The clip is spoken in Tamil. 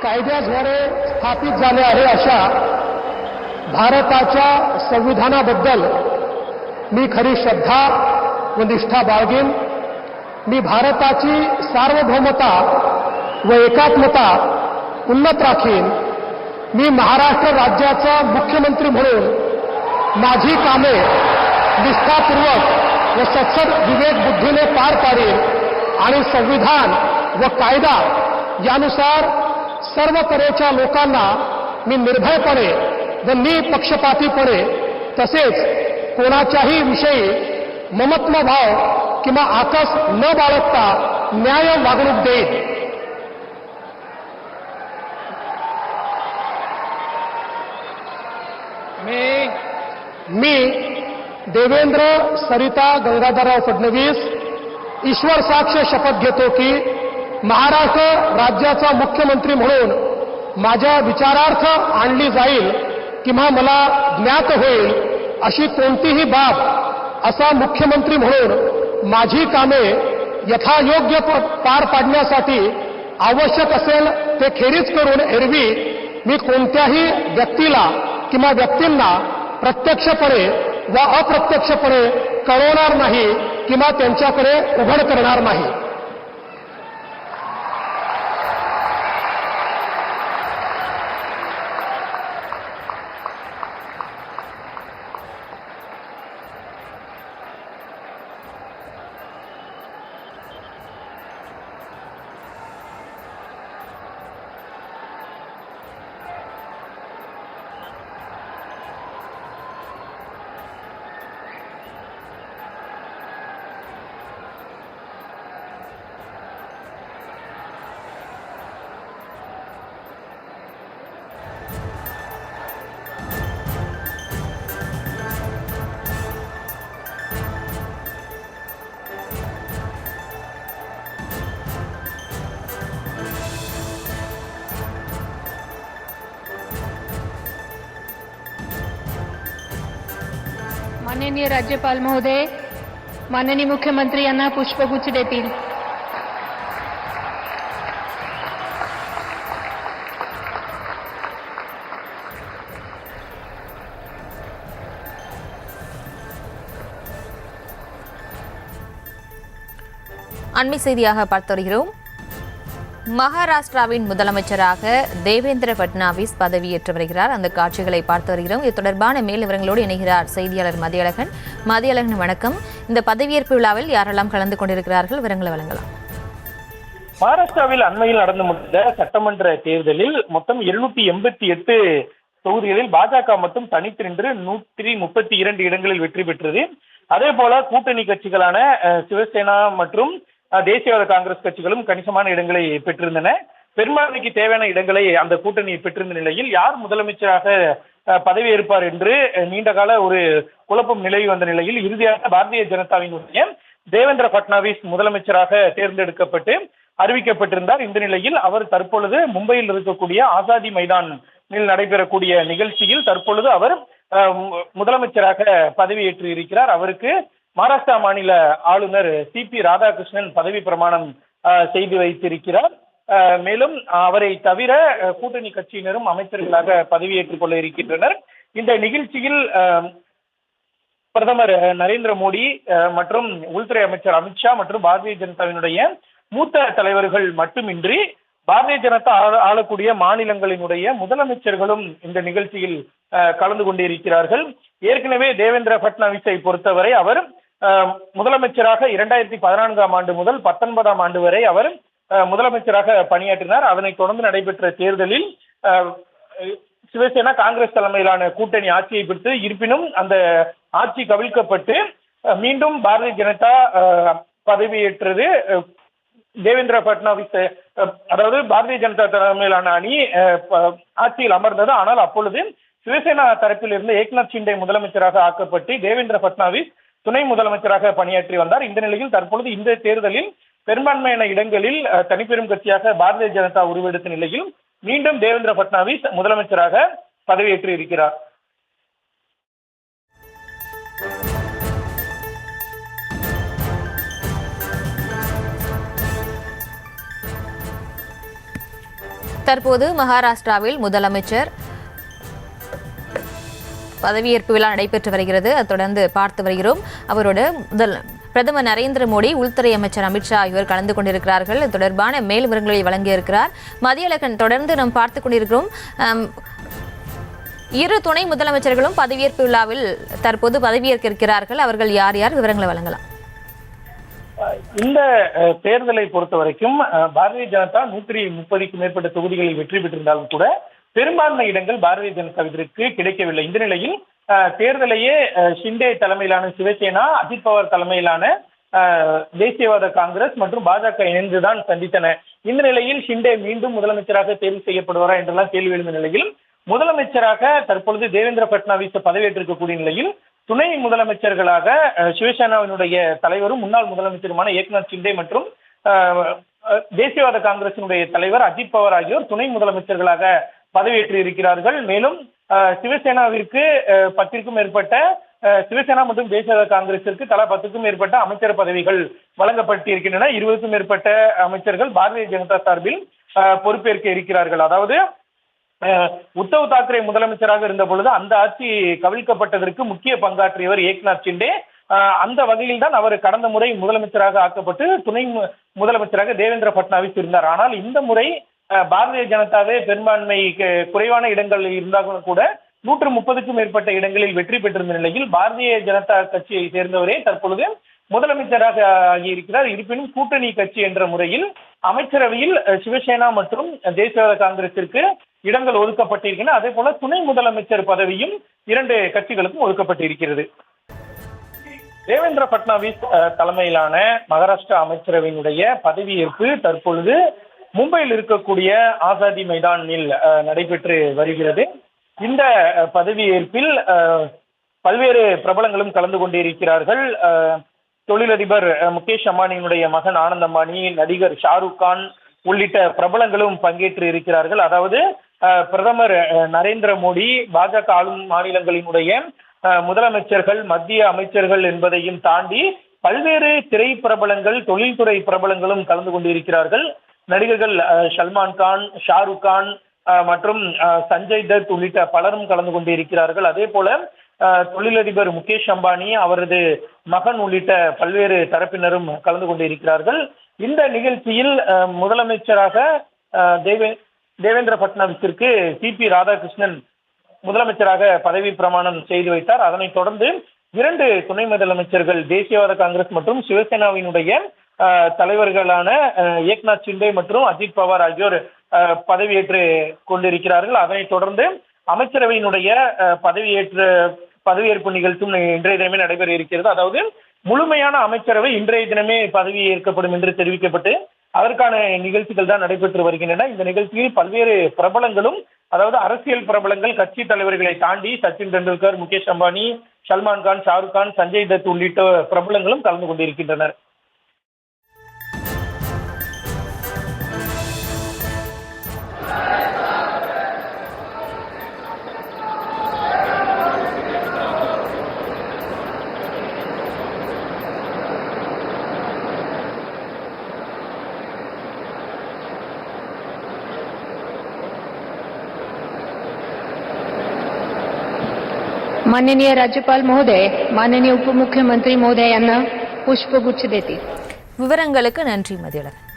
कायद्याद्वारे स्थापित झाले आहे अशा भारताच्या संविधानाबद्दल मी खरी श्रद्धा व निष्ठा बाळगेन। मी भारताची सार्वभौमता व एकात्मता उन्नत राखीन। मी महाराष्ट्र राज्याचा मुख्यमंत्री म्हणून माझी कामे निष्ठापूर्वक व सत्सद विवेक बुद्धीने पार पाडेन आणि संविधान व कायदा यानुसार सर्व तऱ्हेच्या लोकांना मी निर्भयपणे व निपक्षपातीपणे तसेच कोणाच्याही विषयी ममत्वभाव किंवा आकस न बाळगता न्याय वागणूक देईन। मी देवेंद्र सरिता गंगाधरराव फडणवीस ईश्वर साक्ष शपथ घेतो की महाराष्ट्र राज्याचा मुख्यमंत्री म्हणून माझ्या विचारार्थ आणली जाईल किंवा मला ज्ञात होईल अशी कोणतीही बाब असा मुख्यमंत्री म्हणून माझी कामे यथायोग्य पार पाडण्यासाठी आवश्यक असेल ते खेरीज करून एरवी मी कोणत्याही व्यक्तीला किंवा व्यक्तींना प्रत्यक्षपणे व अप्रत्यक्षपणे कळवणार नाही किंवा त्यांच्याकडे उघड करणार नाही। माननीय राज्यपाल महोदय, माननीय मुख्यमंत्री यांना पुष्पगुच्छ देतील। அண்மை செய்தியாக பார்த்து வருகிறோம். மகாராஷ்டிராவின் முதலமைச்சராக தேவேந்திர பட்னாவிஸ் பதவியேற்று வருகிறார். அந்த காட்சிகளை பார்த்து வருகிறோம். இது தொடர்பான மேல் விவரங்களோடு இணைகிறார் செய்தியாளர் மதியழகன். மதியழகன் வணக்கம். இந்த பதவியேற்பு விழாவில் யாரெல்லாம் கலந்து கொண்டிருக்கிறார்கள், விவரங்களை வழங்கலாம். மகாராஷ்டிராவில் அண்மையில் நடந்து முடிந்த சட்டமன்ற தேர்தலில் மொத்தம் 288 தொகுதிகளில் பாஜக மட்டும் தனித்து நின்று 132 இடங்களில் வெற்றி பெற்றது. அதே போல கூட்டணி கட்சிகளான சிவசேனா மற்றும் தேசியவாத காங்கிரஸ் கட்சிகளும் கணிசமான இடங்களை பெற்றிருந்தன. பெரும்பான்மைக்கு தேவையான இடங்களை அந்த கூட்டணி பெற்றிருந்த நிலையில் யார் முதலமைச்சராக பதவியேற்பார் என்று நீண்டகால ஒரு குழப்பம் நிலவி வந்த நிலையில் இறுதியாக பாரதிய ஜனதாவினுடைய தேவேந்திர பட்னாவிஸ் முதலமைச்சராக தேர்ந்தெடுக்கப்பட்டு அறிவிக்கப்பட்டிருந்தார். இந்த நிலையில் அவர் தற்பொழுது மும்பையில் இருக்கக்கூடிய ஆசாதி மைதானில் நடைபெறக்கூடிய நிகழ்ச்சியில் தற்பொழுது அவர் முதலமைச்சராக பதவியேற்று இருக்கிறார். அவருக்கு மகாராஷ்டிரா மாநில ஆளுநர் CP ராதாகிருஷ்ணன் பதவி பிரமாணம் செய்து வைத்திருக்கிறார். மேலும் அவரை தவிர கூட்டணி கட்சியினரும் அமைச்சர்களாக பதவியேற்றுக் கொள்ள இருக்கின்றனர். இந்த நிகழ்ச்சியில் பிரதமர் நரேந்திர மோடி மற்றும் உள்துறை அமைச்சர் அமித்ஷா மற்றும் பாரதிய ஜனதாவினுடைய மூத்த தலைவர்கள் மட்டுமின்றி பாரதிய ஜனதா ஆளக்கூடிய மாநிலங்களினுடைய முதலமைச்சர்களும் இந்த நிகழ்ச்சியில் கலந்து கொண்டிருக்கிறார்கள். ஏற்கனவே தேவேந்திர பட்னாவிஸை பொறுத்தவரை அவர் முதலமைச்சராக 2014ஆம் ஆண்டு முதல் 19ஆம் ஆண்டு வரை அவர் முதலமைச்சராக பணியாற்றினார். அதனைத் தொடர்ந்து நடைபெற்ற தேர்தலில் சிவசேனா காங்கிரஸ் தலைமையிலான கூட்டணி ஆட்சியை பெற்று இருப்பினும் அந்த ஆட்சி கவிழ்க்கப்பட்டு மீண்டும் பாரதிய ஜனதா பதவியேற்றது. தேவேந்திர பட்னாவிஸ் அதாவது பாரதிய ஜனதா தலைமையிலான அணி ஆட்சியில் அமர்ந்தது. ஆனால் அப்பொழுது சிவசேனா தரப்பில் இருந்து ஏக்நாத் ஷிண்டே முதலமைச்சராக ஆக்கப்பட்டு தேவேந்திர பட்னாவிஸ் துணை முதலமைச்சராக பணியாற்றி வந்தார். இந்த நிலையில் தற்பொழுது இந்த தேர்தலில் பெரும்பான்மையான இடங்களில் தனிப்பெரும் கட்சியாக பாரதிய ஜனதா உருவெடுத்த நிலையில் மீண்டும் தேவேந்திர பட்னாவிஸ் முதலமைச்சராக பதவியேற்று இருக்கிறார். தற்போது மகாராஷ்டிராவில் முதலமைச்சர் பதவியேற்பு விழா நடைபெற்று வருகிறது. அதை தொடர்ந்து பார்த்து வருகிறோம். அவரோட பிரதமர் நரேந்திர மோடி, உள்துறை அமைச்சர் அமித்ஷா ஆகியோர் கலந்து கொண்டிருக்கிறார்கள். இது தொடர்பான மேல் விவரங்களை வழங்கியிருக்கிறார் மதியழகன். தொடர்ந்து நாம் பார்த்துக் கொண்டிருக்கிறோம். இரு துணை முதலமைச்சர்களும் பதவியேற்பு விழாவில் தற்போது பதவியேற்க இருக்கிறார்கள். அவர்கள் யார் யார், விவரங்களை வழங்கலாம். இந்த தேர்தலை பொறுத்த வரைக்கும் பாரதிய ஜனதா 130க்கும் மேற்பட்ட தொகுதிகளில் வெற்றி பெற்றிருந்தாலும் கூட பெரும்பான்மை இடங்கள் பாரதிய ஜனதாவிற்கு கிடைக்கவில்லை. இந்த நிலையில் தேர்தலையே ஷிண்டே தலைமையிலான சிவசேனா, அஜித் பவார் தலைமையிலான தேசியவாத காங்கிரஸ் மற்றும் பாஜக இணைந்துதான் சந்தித்தன. இந்த நிலையில் ஷிண்டே மீண்டும் முதலமைச்சராக தேர்வு செய்யப்படுவாரா என்றெல்லாம் கேள்வி எழுந்த நிலையில் முதலமைச்சராக தற்பொழுது தேவேந்திர பட்னாவிஸ் பதவியேற்றிருக்கக்கூடிய நிலையில் துணை முதலமைச்சர்களாக சிவசேனாவினுடைய தலைவரும் முன்னாள் முதலமைச்சருமான ஏக்நாத் ஷிண்டே மற்றும் தேசியவாத காங்கிரசினுடைய தலைவர் அஜித் பவார் ஆகியோர் துணை முதலமைச்சர்களாக பதவியேற்று இருக்கிறார்கள். மேலும் சிவசேனாவிற்கு 10க்கும் மேற்பட்ட, சிவசேனா மற்றும் தேசியவாத காங்கிரசிற்கு தலா 10க்கும் மேற்பட்ட அமைச்சர் பதவிகள் வழங்கப்பட்டிருக்கின்றன. 20க்கும் மேற்பட்ட அமைச்சர்கள் பாரதிய ஜனதா சார்பில் பொறுப்பேற்க இருக்கிறார்கள். அதாவது உத்தவ் தாக்கரே முதலமைச்சராக இருந்த பொழுது அந்த ஆட்சி கவிழ்க்கப்பட்டதற்கு முக்கிய பங்காற்றியவர் ஏக்நாத் ஷிண்டே. அந்த வகையில் தான் அவர் கடந்த முறை முதலமைச்சராக ஆக்கப்பட்டு துணை முதலமைச்சராக தேவேந்திர பட்னாவிஸ் இருந்தார். ஆனால் இந்த முறை பாரதிய ஜனதாவே பெரும்பான்மை குறைவான இடங்கள் இருந்தாலும் கூட 130க்கும் மேற்பட்ட இடங்களில் வெற்றி பெற்றிருந்த நிலையில் பாரதிய ஜனதா கட்சியை சேர்ந்தவரே தற்பொழுது முதலமைச்சராக ஆகியிருக்கிறார். இருப்பினும் கூட்டணி கட்சி என்ற முறையில் அமைச்சரவையில் சிவசேனா மற்றும் தேசியவாத காங்கிரசிற்கு இடங்கள் ஒதுக்கப்பட்டிருக்கின்றன. அதே போல துணை முதலமைச்சர் பதவியும் 2 கட்சிகளுக்கும் ஒதுக்கப்பட்டிருக்கிறது. தேவேந்திர பட்னாவிஸ் தலைமையிலான மகாராஷ்டிரா அமைச்சரவையினுடைய பதவியேற்பு தற்பொழுது மும்பையில் இருக்கக்கூடிய ஆசாதி மைதானில் நடைபெற்று வருகிறது. இந்த பதவியேற்பில் பல்வேறு பிரபலங்களும் கலந்து கொண்டிருக்கிறார்கள். தொழிலதிபர் முகேஷ் அம்பானியினுடைய மகன் ஆனந்த் அம்பானி, நடிகர் ஷாருக் கான் உள்ளிட்ட பிரபலங்களும் பங்கேற்று இருக்கிறார்கள். அதாவது பிரதமர் நரேந்திர மோடி, பாஜக ஆளும் மாநிலங்களினுடைய முதலமைச்சர்கள், மத்திய அமைச்சர்கள் என்பதையும் தாண்டி பல்வேறு திரை பிரபலங்கள், தொழில்துறை பிரபலங்களும் கலந்து கொண்டிருக்கிறார்கள். நடிகர்கள் சல்மான் கான், ஷாருக் கான் மற்றும் சஞ்சய் தத் உள்ளிட்ட பலரும் கலந்து கொண்டிருக்கிறார்கள். அதே போல தொழிலதிபர் முகேஷ் அம்பானி, அவரது மகன் உள்ளிட்ட பல்வேறு தரப்பினரும் கலந்து கொண்டிருக்கிறார்கள். இந்த நிகழ்ச்சியில் முதலமைச்சராக தேவேந்திர பட்னாவிஸிற்கு சிபி ராதாகிருஷ்ணன் முதலமைச்சராக பதவி பிரமாணம் செய்து வைத்தார். அதனைத் தொடர்ந்து 2 துணை முதலமைச்சர்கள் தேசியவாத காங்கிரஸ் மற்றும் சிவசேனாவினுடைய தலைவர்களான ஏக்நாத் ஷிண்டே மற்றும் அஜித் பவார் ஆகியோர் பதவியேற்று கொண்டிருக்கிறார்கள். அதனைத் தொடர்ந்து அமைச்சரவையினுடைய பதவியேற்பு நிகழ்ச்சியும் இன்றைய தினமே நடைபெற இருக்கிறது. அதாவது முழுமையான அமைச்சரவை இன்றைய தினமே பதவியேற்கப்படும் என்று தெரிவிக்கப்பட்டு அதற்கான நிகழ்ச்சிகள் தான் நடைபெற்று வருகின்றன. இந்த நிகழ்ச்சியில் பல்வேறு பிரபலங்களும், அதாவது அரசியல் பிரபலங்கள், கட்சி தலைவர்களை தாண்டி சச்சின் டெண்டுல்கர், முகேஷ் அம்பானி, சல்மான் கான், ஷாருக் கான், சஞ்சய் தத் உள்ளிட்ட பிரபலங்களும் கலந்து கொண்டிருக்கின்றனர். माननीय राज्यपाल महोदय, माननीय उपमुख्यमंत्री महोदय यांना पुष्पगुच्छ देतील. விவரங்களுக்கு நன்றி மதியழகன்.